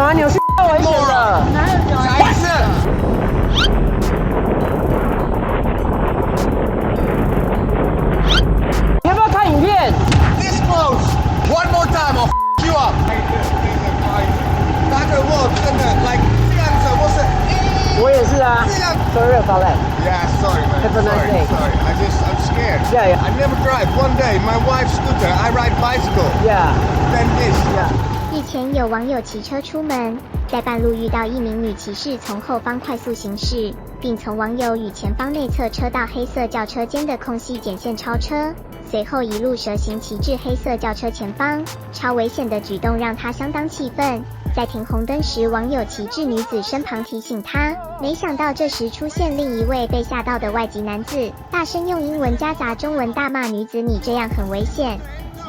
啊，扭曲太危险了。下一次。你要不要看影片 ？This close. One more time, I'll you up. 那个我真的 like 这样子，我是。我也是啊。Sorry about that. Yeah, sorry, man. Have a nice day. Sorry. I'm scared. Yeah. I never drive. One day, my wife's scooter, I ride bicycle. Yeah. Then this. Yeah. 日前有网友骑车出门，在半路遇到一名女骑士从后方快速行驶，并从网友与前方内侧车道黑色轿车间的空隙剪线超车，随后一路蛇行骑至黑色轿车前方，超危险的举动让他相当气愤。在停红灯时，网友骑至女子身旁提醒她，没想到这时出现另一位被吓到的外籍男子，大声用英文夹杂中文大骂女子：“你这样很危险。”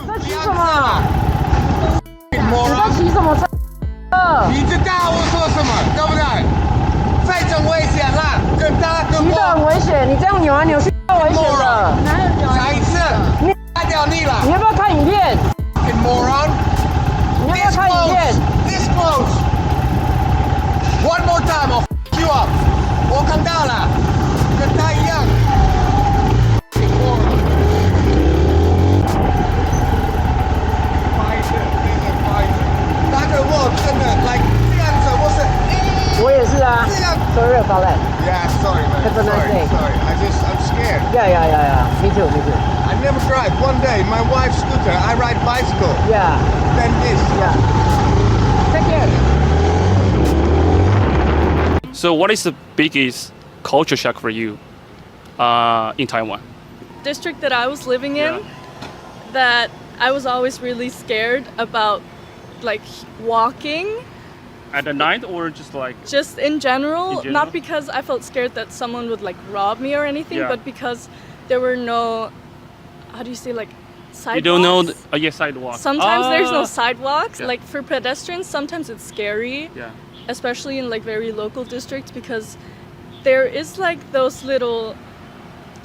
在骑什么？你在在骑什么车？你知道我说什么，对不对？非常危险啦，跟他跟我。骑得很危险，你这样扭来扭去太危险了。下一次，你太掉你了。你要不要看影片 ？Moron。你要不要看影片 ？This close. One more time, I'll you up. 我看到了，跟他一样。那个我真的 like 这样子，我是。我也是啊。Sorry about that. Yeah, sorry, man. Have a nice day. Sorry. I'm scared. Yeah. Me too. I never drive. One day, my wife's scooter, I ride bicycle. Yeah. Then this. Yeah. Take care. So what is the biggest culture shock for you in Taiwan? District that I was living in, that I was always really scared about like walking. At the night or just like? Just in general, not because I felt scared that someone would like rob me or anything, but because there were no, how do you say, like sidewalks? You don't know, sidewalks. Sometimes there's no sidewalks. Like for pedestrians, sometimes it's scary. Yeah. Especially in like very local districts, because there is like those little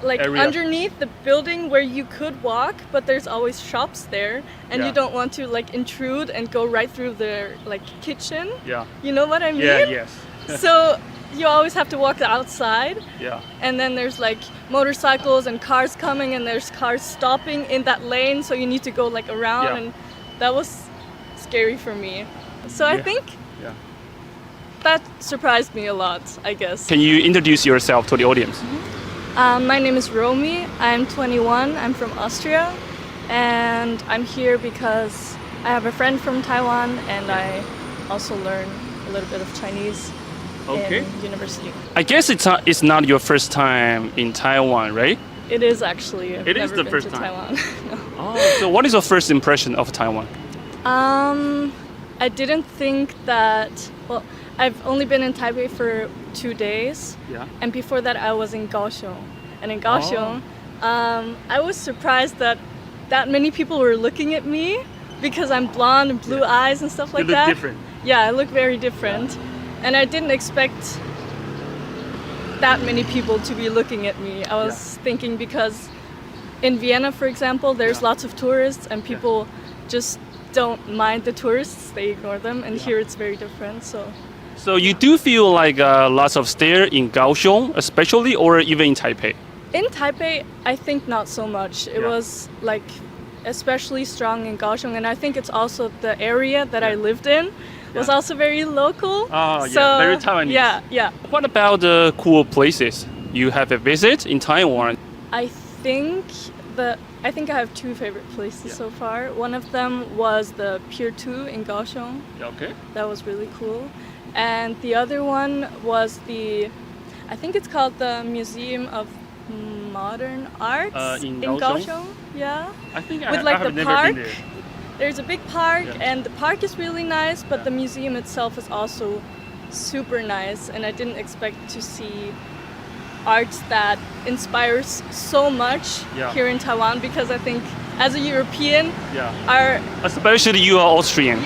like underneath the building where you could walk, but there's always shops there, and you don't want to like intrude and go right through their like kitchen. Yeah. You know what I mean? Yeah, yes. So you always have to walk outside. Yeah. And then there's like motorcycles and cars coming, and there's cars stopping in that lane, so you need to go like around, and that was scary for me. So I think that surprised me a lot, I guess. Can you introduce yourself to the audience? My name is Romy. I'm 21. I'm from Austria, and I'm here because I have a friend from Taiwan, and I also learn a little bit of Chinese in university. I guess it's not your first time in Taiwan, right? It is actually. I've never the been first to time. Taiwan. No. Oh, so what is your first impression of Taiwan? I didn't think that. Well, I've only been in Taipei for 2 days. Yeah. And before that, I was in Kaohsiung. And in Kaohsiung, I was surprised that many people were looking at me because I'm blonde and blue eyes and stuff like that. You look different. Yeah, I look very different. And I didn't expect that many people to be looking at me. I was thinking because in Vienna, for example, there's lots of tourists and people just don't mind the tourists. They ignore them. And here it's very different. So you do feel like lots of stare in Kaohsiung, especially, or even in Taipei? In Taipei, I think not so much. It was like especially strong in Kaohsiung, and I think it's also the area that I lived in was also very local. So, very Taiwanese. Yeah. What about the cool places you have a visit in Taiwan? I think I have 2 favorite places so far. One of them was the Pier 2 in Kaohsiung. Okay. That was really cool. And the other one was I think it's called the Museum of Modern Arts in Kaohsiung. Yeah. I think with I have never been there. There's a big park, and the park is really nice, but the museum itself is also super nice, and I didn't expect to see art that inspires so much here in Taiwan, because I think as a European, especially you are Austrian.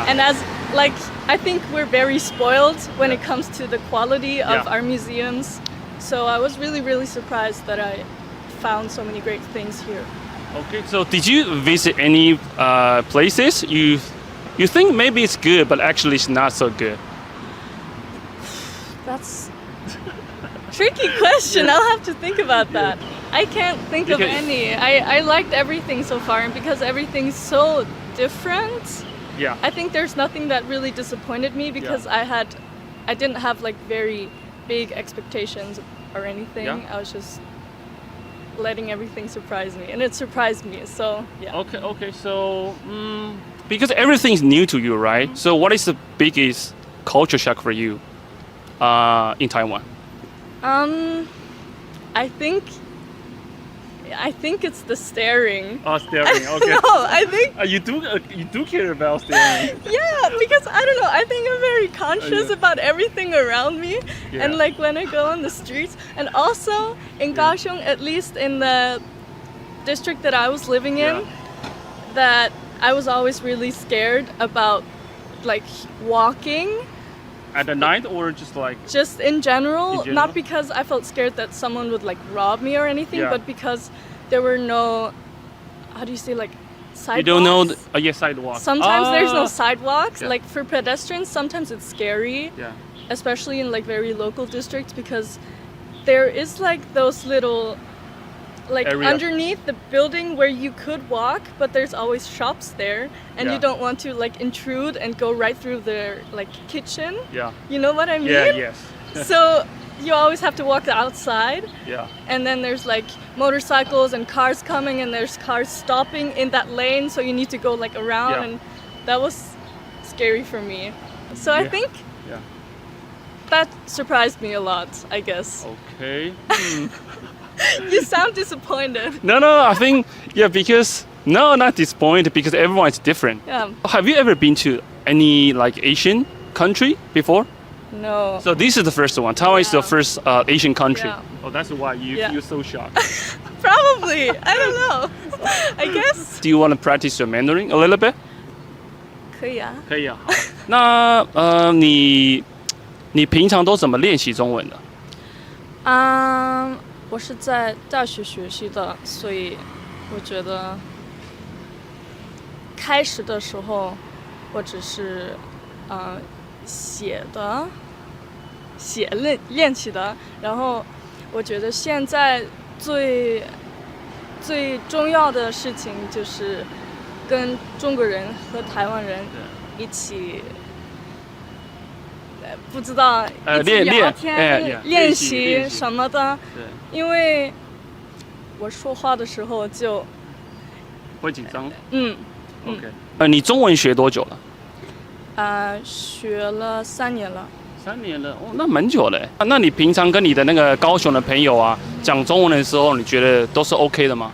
And as like I think we're very spoiled when it comes to the quality of our museums. So I was really, really surprised that I found so many great things here. Okay, so did you visit any places you you think maybe it's good, but actually it's not so good? That's tricky question. I'll have to think about that. I can't think of any. I liked everything so far, and because everything's so different, Yeah. I think there's nothing that really disappointed me because I didn't have like very big expectations or anything. Yeah. I was just letting everything surprise me, and it surprised me. So yeah. Okay. So, because everything's new to you, right? So, what is the biggest culture shock for you in Taiwan? I think it's the staring. Oh, staring. Okay. No, I think you do care about staring. yeah, because I don't know. I think I'm very conscious about everything around me, and like when I go on the streets, and also in Kaohsiung, at least in the district that I was living in, that I was always really scared about like walking. At the night or just like? Just in general, not because I felt scared that someone would like rob me or anything, but because there were no, how do you say, like sidewalks? You don't know, sidewalks. Sometimes there's no sidewalks. Like for pedestrians, sometimes it's scary, especially in like very local districts, because there is like those little, like underneath the building where you could walk, but there's always shops there, and you don't want to like intrude and go right through their like kitchen. Yeah. You know what I mean? Yes. So you always have to walk outside. Yeah. And then there's like motorcycles and cars coming, and there's cars stopping in that lane, so you need to go like around, and that was scary for me. So I think that surprised me a lot, I guess. Okay. You sound disappointed. No, I think, because, no, not disappointed, because everyone is different. Yeah. Have you ever been to any like Asian country before? No. So this is the first one. Taiwan is the first Asian country. Yeah. Oh, that's why you're so shocked. Probably. I don't know. I guess. Do you want to practice your Mandarin a little bit? 可以啊。可以啊。好。那你平常都怎么练习中文的？我是在大学学习的，所以我觉得开始的时候我只是练起的，然后我觉得现在最重要的事情就是跟中国人和台湾人一起。不知道一起聊天、练习什么的，因为我说话的时候就会紧张。OK。你中文学多久了？学了3年了。3年了，哦，那蛮久了。那你平常跟你的那个高雄的朋友啊讲中文的时候，你觉得都是 OK 的吗？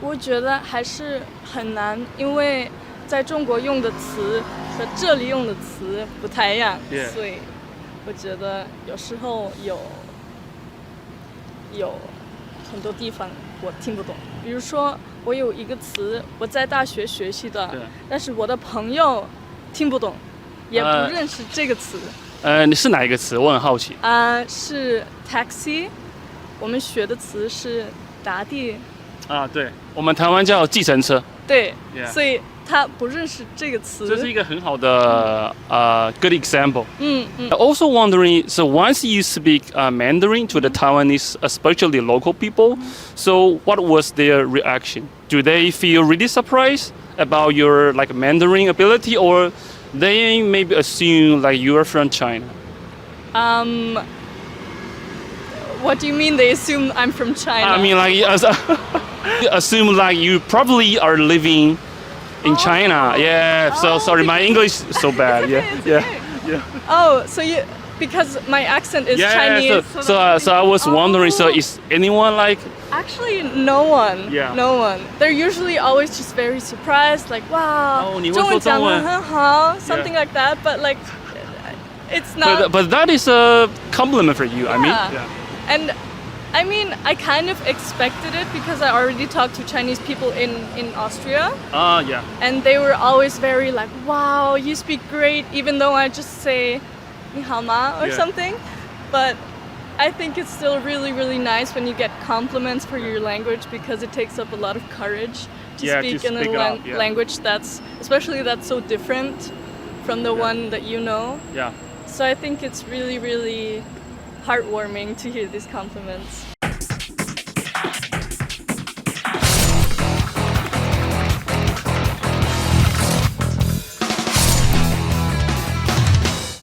我觉得还是很难，因为在中国用的词和这里用的词不太一样，所以我觉得有时候有很多地方我听不懂。比如说，我有一个词我在大学学习的，但是我的朋友听不懂，也不认识这个词。你是哪一个词？我很好奇。是 taxi， 我们学的词是打的。对，我们台湾叫计程车。对，所以他不认识这个词。这是一个很好的good example. Also wondering, so once you speak Mandarin to the Taiwanese, especially local people, so what was their reaction? Do they feel really surprised about your like Mandarin ability, or they maybe assume like you are from China? What do you mean they assume I'm from China? I mean, like assume like you probably are living in China. Yeah. So sorry, my English is so bad. Yeah. Oh, so because my accent is Chinese. So I was wondering. So is anyone like? Actually, no one. Yeah. No one. They're usually always just very surprised, like wow, 你会说中文 中文讲得很好 something like that. But like, it's not. But that is a compliment for you. I mean. And I mean, I kind of expected it because I already talked to Chinese people in Austria. And they were always very like, wow, you speak great, even though I just say 你好吗 or something. But I think it's still really, really nice when you get compliments for your language, because it takes up a lot of courage to Yeah, speak to in a speak up, yeah. language that's so different from the one that you know. Yeah. So I think it's really, really heartwarming to hear these compliments.